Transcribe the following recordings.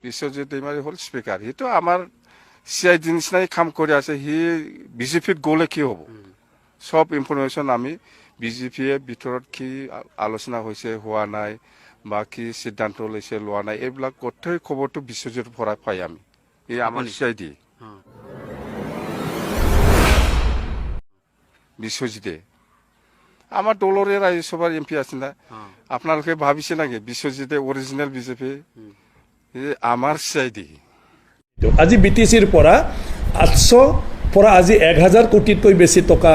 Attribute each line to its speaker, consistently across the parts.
Speaker 1: Biswajit Daimari hol speaker. He to আমার CI জিনিস নাই কাম করে আছে হি বিজেপিত গলে কি হব সব ইনফরমেশন আমি বিজেপি এর ভিতৰত কি আলোচনা হৈছে হোৱা নাই বা কি সিদ্ধান্ত লৈছে লোৱা নাই এইবিলাক গোটেই খবৰটো বিশ্বজিৎ পৰা পাই আমি এই আমাৰ CI দি বিশ্বজিতে আমার দলরে রাজ্যসভার এমপি আছে না আপনারা ভাবিছে নাকি বিশ্বজিতে অরিজিনাল বিজেপি আমার CI দি
Speaker 2: আজি বিটিসিৰ পৰা 800 পৰা আজি 1000 কোটিতকৈ বেছি টকা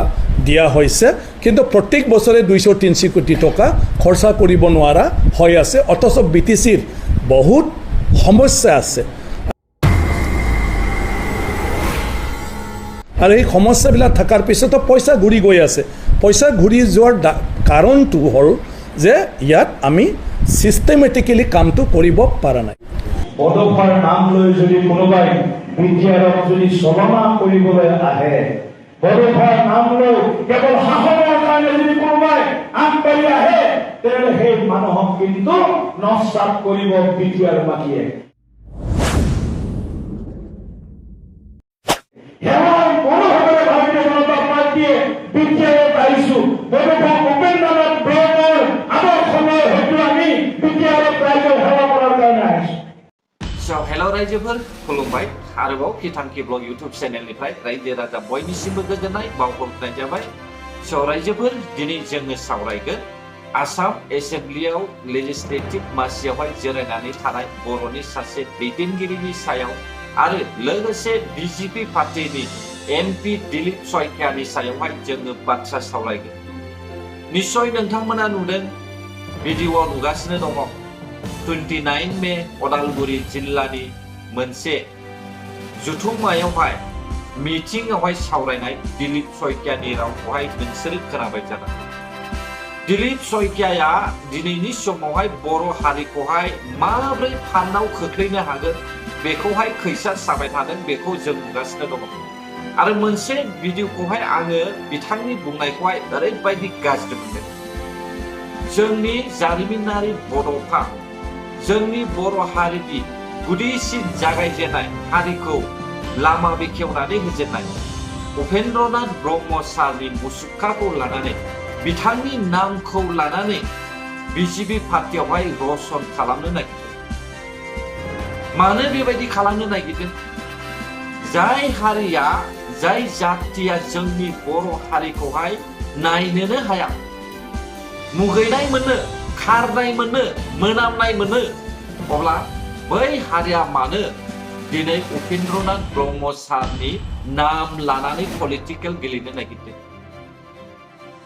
Speaker 2: দিয়া হৈছে কিন্তু প্ৰত্যেক বছৰে 200-300 কোটি টকা খৰচা কৰিব নোৱাৰা হৈ আছে অথচ বিটিসিৰ বহুত সমস্যা আছে আৰু এই সমস্যাবিলাক থকাৰ পিছতো পইচা ঘূৰি গৈ আছে পইচা ঘূৰি যোৱাৰ কাৰণটো হ'ল যে ইয়াত আমি সিস্টেমেটিক্যালি কামটো কৰিব পৰা নাই
Speaker 3: পদভাৰ নাম লৈ যদি কোনোবাই বিদ্যালয়ক যদি চলনা কৰিবলৈ আহে পদভাৰ নাম লৈ কেৱল শাসনৰ কাৰণে যদি কোনোবাই আগবাঢ়ি আহে তেতিয়াহ'লে সেই মানুহক কিন্তু নস্বাত কৰিব বিদ্যালয়বাসীয়ে
Speaker 4: हेलो रायजोफोर खुलुमबाय आरोबाव किथांखि ब्लग यूट्यूब चेनेलनिफ्राय रायजो राजा बयनिसिमबो गोजोननाय बावहरनाय जाबाय रायजोफोर दिनै जोङो सावरायगोन आसाम एसेम्ब्लियाव लेजिस्लेटिभ मासियावहाय जिरायनानै थानाय बर'नि सासे दैदेनगिरिनि सायाव आरो लोगोसे बिजेपि पार्टिनि एमपि दिलीप शइकियानि सायावहाय जोङो बाथ्रा सावरायगोन निश्चय नोंथांमोना नुदों भिडिअ नुगासिनो दङ 29 मे उदालगुरि जिल्लानि मोनसे जुथुमायावहाय मिटिंआवहाय सावरायनाय दिलीप शइकियानि रावखौहाय नोंसोर खोनाबाय जानांगौ दिलीप शइकियाया दिनैनि समावहाय बर' हारिखौहाय माब्रै फान्नाव खोख्लैनो हागोन बेखौहाय खैसा साबाय थादों बेखौ जों नुगासिनो दङ आरो मोनसे भिडिअखौहाय आङो बिथांनि बुंनायखौहाय ओरैबायदि गाज्रि मोनदों जोंनि जारिमिनारि बड'फा जोंनि बर' हारिनि गुदिसिन जागायजेननाय हारिखौ लामा बेखेवनानै होजेननाय उपेन्द्रनाथ ब्रह्म सारनि मुसुखाखौ लानानै बिथांनि नामखौ लानानै बिजेपि पार्टियावहाय रसन खालामनो नागिरदों मानो बेबायदि खालामनो नागिरदों जाय हारिया जाय जातिया जोंनि बर' हारिखौहाय नायनोनो हाया मुगैनाय मोनो खारनाय मोनो मोनामनाय मोनो अब्ला बै हारिया मानो दिनै उपेन्द्रनाथ ब्रह्म सारनि नाम लानानै पलिटिकेल गेलेनो नागिरदों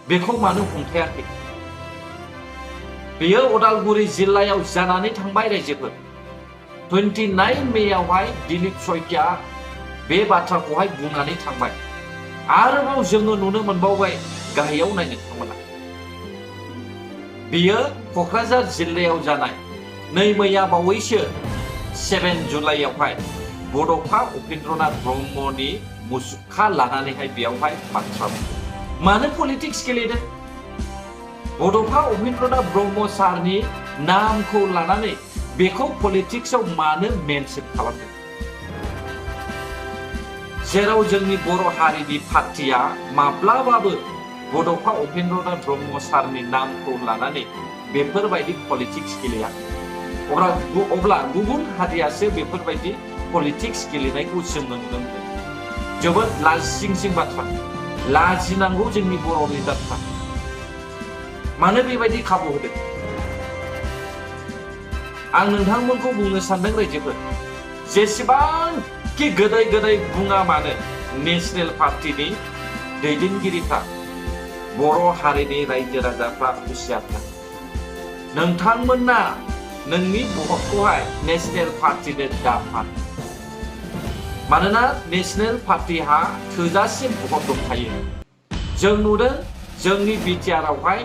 Speaker 4: बेखौ मानो हमथायाखै बेयो उदालगुरि जिल्लायाव जानानै थांबाय रायजोफोर 29 मेयावहाय दिलीप शइकिया बे बाथ्राखौहाय बुंनानै थांबाय आरोबाव जोङो नुनो मोनबावबाय गाहायाव नायनो थांबोला बियो क'क्राझार जिल्लायाव जानाय नै मैया बावैसो 7 जुलाइयावहाय बड'फा उपेन्द्रनाथ ब्रह्मनि मुसुखा लानानैहाय बेयावहाय बाथ्रा मानो पलिटिक्स गेलेदों बड'फा उपेन्द्रनाथ ब्रह्म सारनि नामखौ लानानै बेखौ पलिटिक्सआव मानो मेनसन खालामदों जेराव जोंनि बर' हारिनि पार्टिया माब्लाबाबो बड'फा उपेन्द्रनाथ ब्रह्म सारनि नामखौ लानानै बेफोरबायदि पलिटिक्स गेलेया अब्ला गुबुन हारियासो बेफोरबायदि पलिटिक्स गेलेनायखौ जों नुनो मोनो जोबोद लाजिंसिं बाथ्रा लाजिनांगौ जोंनि बर' लिडारफ्रा मानो बेबायदि खाबु होदों आं नोंथांमोनखौ बुंनो सानदों रायजोफोर जेसेबांखि गोदै गोदै बुङा मानो नेशनेल पार्टिनि दैदेनगिरिफ्रा बर' हारिनि रायजो राजाफ्रा हुसियार नोंथांमोना नोंनि भटखौहाय नेशनेल पार्टिनो दाफान मानोना नेशनेल पार्टिहा थोजासे भट दंखायो जों नुदों जोंनि बिटिआरआवहाय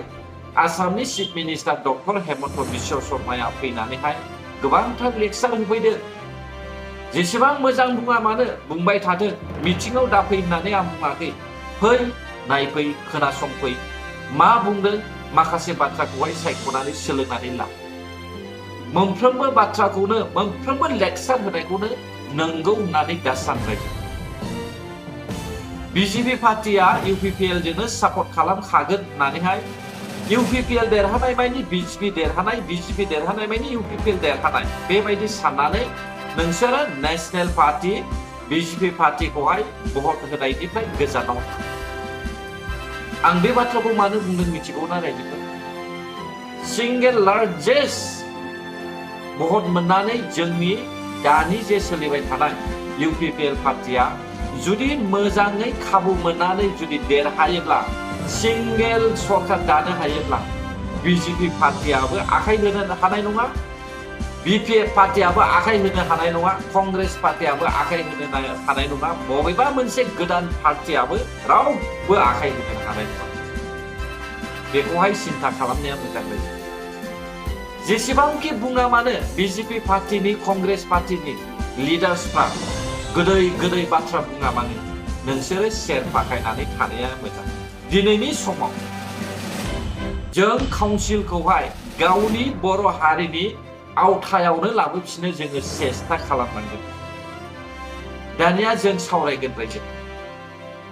Speaker 4: आसामनि chief minister doctor Himanta Biswa शर्माया फैनानैहाय गोबांथार लेक्सार होफैदों जेसेबां मोजां बुङा मानो बुंबाय थादों मिटिंआव दाफै होननानै आं बुङाखै फै नायफै खोनासंफै मा बुंदों माखासे बाथ्राखौहाय सायख'नानै सोलोंनानै ला मोनफ्रोमबो बाथ्राखौनो मोनफ्रोमबो लेक्सार होनायखौनो नंगौ होननानै दासानद्रायदों। बिजेपि पार्टिया इउपिपिएल जोंनो सापर्ट खालामखागोन होननानैहाय इउपिपिएल देरहानाय मानि बिजेपि देरहानाय, बिजेपि देरहानाय मानि इउपिपिएल देरहानाय बेबायदि साननानै नोंसोरो नेशनेल पार्टी बिजेपि पार्टीखौहाय भट होनायनिफ्राय गोजानाव था। आं बे बाथ्राखौ मानो बुंदों मिथिगौना रायजोफोर? सिंगेल लार्जेस्ट भट मोननानै जोंनि दानि जे सोलिबाय थानाय इउपिपिएल पार्टीया जुदि मोजाङै खाबु मोननानै जुदि देरहायोब्ला सिंगेल सरकार दानो हायोब्ला बिजेपि पार्टीयाबो आखाइ होनो हानाय नङा, बिपिएफ पार्टीयाबो आखाइ होनो हानाय नङा, कंग्रेस पार्टीयाबो आखाइ होनो हानाय नङा, बबेबा मोनसे गोदान पार्टीयाबो रावबो आखाइ होनो हानाय नङा। बेखौहाय सिन्था खालामनाया मोजां जायो। जेसेबांखि बुङा मानो बिजेपि पार्टीनि कंग्रेस पार्टीनि लिडार्सफ्रा गोदै गोदै बाथ्रा बुङा मानो नोंसोरो सेर फाखायनानै थानाया मोजां। दिनैनि समाव जों काउन्सिलखौहाय गावनि बर' हारिनि आवथायावनो लाबोफिननो जोङो सेस्था खालामनांगोन। दानिया जों सावरायगोन रायजो।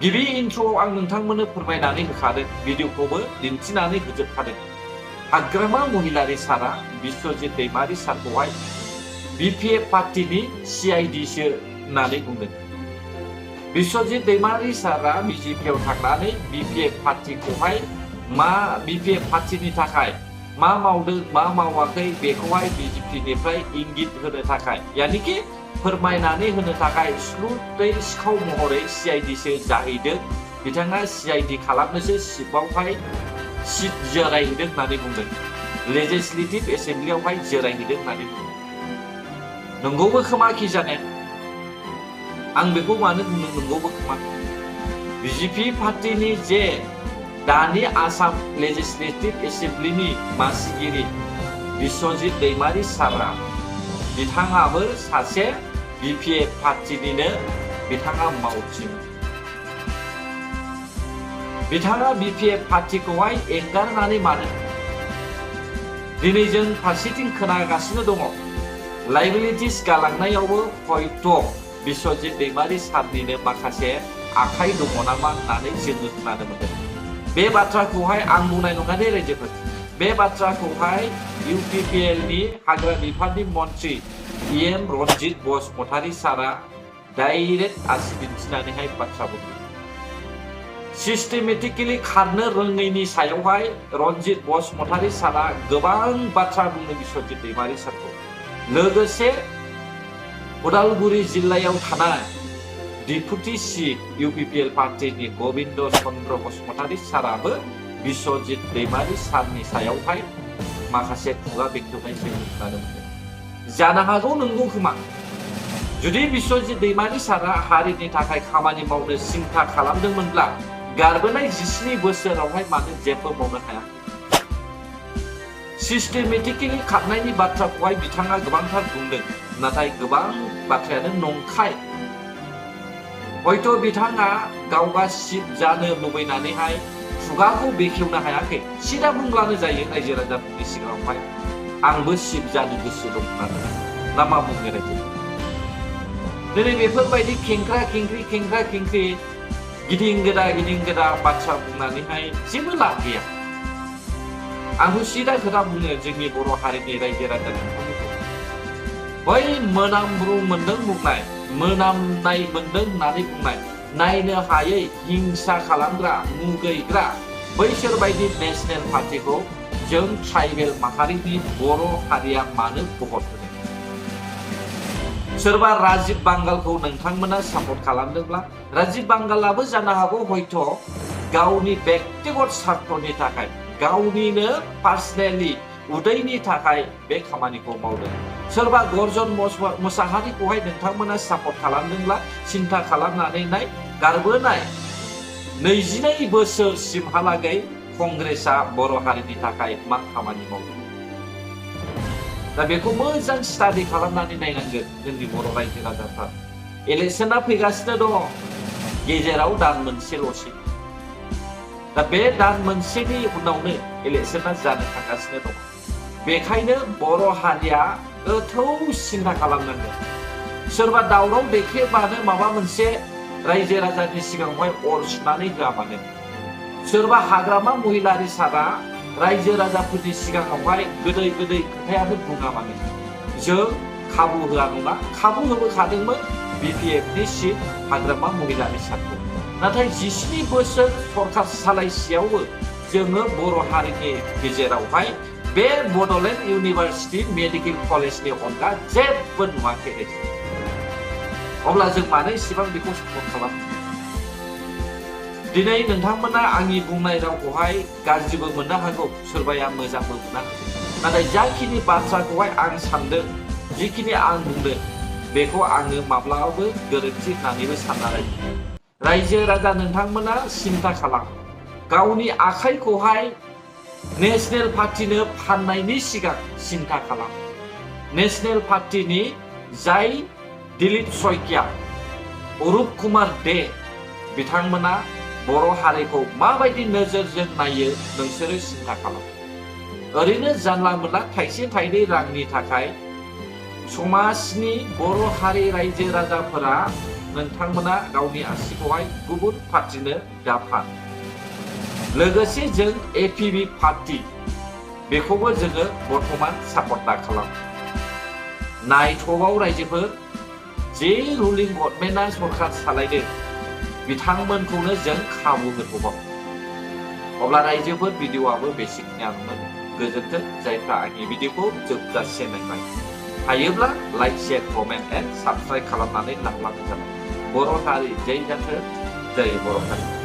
Speaker 4: गिबि इन्ट्र'आव आं नोंथांमोननो फोरमायनानै होखादों, भिडिअखौबो दिन्थिनानै होजोबखादों। हाग्रामा महिलारि सारा बिस्वजित दैमारि सारखौहाय बिपिएफ पार्टीनि सिआइडिसो होननानै बुंदों। बिस्वजित दैमारि सारा बिजेपिआव थांनानै बिपिएफ पार्टीखौहाय बिपिएफ पार्टीनि थाखाय मा मावदों मा मावाखै बेखौहाय बिजेपिनिफ्राय इंगित होनो थाखाय यानिकि फोरमायनानै होनो थाखाय स्लुथै सिखाव महरै सिआइडिसो जाहैदों। बिथाङा सिआइडि खालामनोसो सिटआवहाय सिट जिरायहैदों होननानै बुंदों। लेजिस्लेटिभ एसेम्बलियावहाय जिरायहैदों होननानै बुंदों। नंगौबो खोमा खि जाने? आं बेखौ मानो बुंदों नंगौबो खोमा? बिजेपि पार्टीनि जे दानि आसाम लेजिस्लेटिभ एसेम्बलिनि मासिगिरि बिस्वजित दैमारि सारा बिथाङाबो सासे बिपिएफ पार्टीनिनो बिथाङा मावथि। बिथाङा बिपिएफ पार्टीखौहाय एंगारनानै मानो? दिनै जों फारसेथिं खोनागासिनो दङ लाइबिलिटिस गालांनायावबो हयथ' बिस्वजित दैमारि सारनिनो माखासे आखाइ दङ नामा होननानै जोङो खोनानो मोनदों। बे बाथ्राखौहाय आं बुंनाय नङा दे रायजोफोर। बे बाथ्राखौहाय इउपिपिएलनि हाग्रा बिफाननि मन्त्रि एम रन्जित बसुमतारी सारा डाइरेक्ट आसि दिन्थिनानैहाय बाथ्रा बुंदों। सिस्टेमेटिकेलि खारनो रोङैनि सायावहाय रन्जित बसुमतारी सारा गोबां बाथ्रा बुंनो बिस्वजित दैमारि सारखौ। लोगोसे उदालगुरि जिल्लायाव थानाय डिपुटि चिफ इउपिपिएल पार्टीनि गबिन्द चन्द्र बसुमतारी साराबो बिस्वजित दैमारि सारनि सायावहाय माखासे खुगा बेखेवनाय जों खोनानो मोनदों। जानो हागौ नंगौ खोमा। जुदि बिस्वजित दैमारि सारा हारिनि थाखाय खामानि मावनो सिन्था खालामदोंमोनब्ला गारबोनाय 17 बोसोरावहाय मानो जेबो मावनो हाया? सिस्टेमेटिकेलि खारनायनि बाथ्राखौहाय बिथाङा गोबांथार बुंदों, नाथाय गोबां बाथ्रायानो नंखाय। हयथ' बिथाङा गावगा सिट जानो लुबैनानैहाय खुगाखौ बेखेवनो हायाखै। सिदा बुंब्लानो जायो रायजो राजाफोरनि सिगाङावहाय आंबो सिट जानो गोसो दं होननानै। ना मा बुंनो रायजो? दिनै बेफोरबायदि खेंख्रा खेंख्रि गिदिं गोदा बाथ्रा बुंनानैहाय जेबो लाब गैया। आंबो सिदा खोथा बुङो जोंनि बर' हारिनि रायजो राजानि बै मोनामब्रु मोनदों बुंनाय, मोनामनाय मोनदों होननानै बुंनाय, नायनो हायै हिंसा खालामग्रा मुगैग्रा बैसोर बायदि नेशनेल पार्टीखौ जों ट्राइबेल माहारिनि बर' हारिया मानो भट होदों? सोरबा राजिब बांगालखौ नोंथांमोना सापर्ट खालामदोंब्ला राजिब बांगालाबो जानो हागौ हयथ' गावनि बेक्तिगत स्वार्थनि थाखाय गावनिनो पार्सनेलि उदैनि थाखाय बे खामानिखौ मावदों। सोरबा गर्जन मोसाहारिखौहाय नोंथांमोना सापर्ट खालामदोंब्ला सिन्था खालामनानै नाय, गारबोनाय 22 बोसोरसिमहालागै कंग्रेसआ बर' हारिनि थाखाय मा खामानि मावदों। दा बेखौ मोजां स्टाडि खालामनानै नायनांगोन जोंनि बर' रायजो राजाफ्रा। इलेक्सना फैगासिनो दङ, गेजेराव दान मोनसेल'सै। दा बे दान मोनसेनि उनावनो इलेक्सना जानो थांगासिनो दङ। बेखायनो बर' हारिया गोथौ सिन्था खालामनांगोन सोरबा दावराव देखेबानो माबा मोनसे रायजो राजानि सिगाङावहाय अर सुनानै होआ मानो सोरबा हाग्रामा महिलारि सारा रायजो राजाफोरनि सिगाङावहाय गोदै गोदै खोथायानो बुङा मानो जों खाबु होआ नङा खाबु होबोखादोंमोन बिपिएफनि सिट हाग्रामा महिलारि सारखौ नाथाय 17 बोसोर सरकार सालायसेयावबो जोङो बर' हारिनि गेजेरावहाय बे बड'लेण्ड इउनिभार्सिटि मेडिकेल कलेजनि अनगा जेबो नुवाखै अब्ला जों मानो इसेबां बेखौ सापर्ट खालामो दिनै नोंथांमोना आंनि बुंनाय रावखौहाय गाज्रिबो मोननो हागौ सोरबाया मोजांबो मोननो हागौ नाथाय जाखिनि बाथ्राखौहाय आं सानदों जिखिनि आं बुंदों बेखौ आङो माब्लाबाबो गोरोन्थि होननानैबो सानना लायो रायजो राजा नोंथांमोना सिन्था खालाम गावनि आखाइखौहाय नेशनेल पार्टिनो फाननायनि सिगां सिन्था खालाम नेशनेल पार्टिनि जाय दिलीप शइकिया अरुप कुमार दे बिथांमोना बर' हारिखौ माबायदि नोजोरजों नायो नोंसोरो सिन्था खालाम ओरैनो जानला मोनला थाइसे थाइनै रांनि थाखाय समाजनि बर' हारि रायजो राजाफोरा नोंथांमोना गावनि आसिखौहाय गुबुन पार्टिनो दाफान लोगोसे जों एपिबि पार्टी बेखौबो जोङो बर्तमान सापर्ट खालाम नायथ'बाव रायजोफोर जे रुलिं गभर्नमेन्टआ सरकार सालायदों बिथांमोनखौनो जों खाबु होथ'बाव अब्ला रायजोफोर भिडिअ'आबो बेसिकनियानोमोन गोजोन्थों जायफ्रा आंनि भिडिअ'खौ जोबजासे नायबाय हायोब्ला like share comment and subscribe खालामनानै लांब्लानो जाबाय बर' हारि जै जाथों जै बर' हारि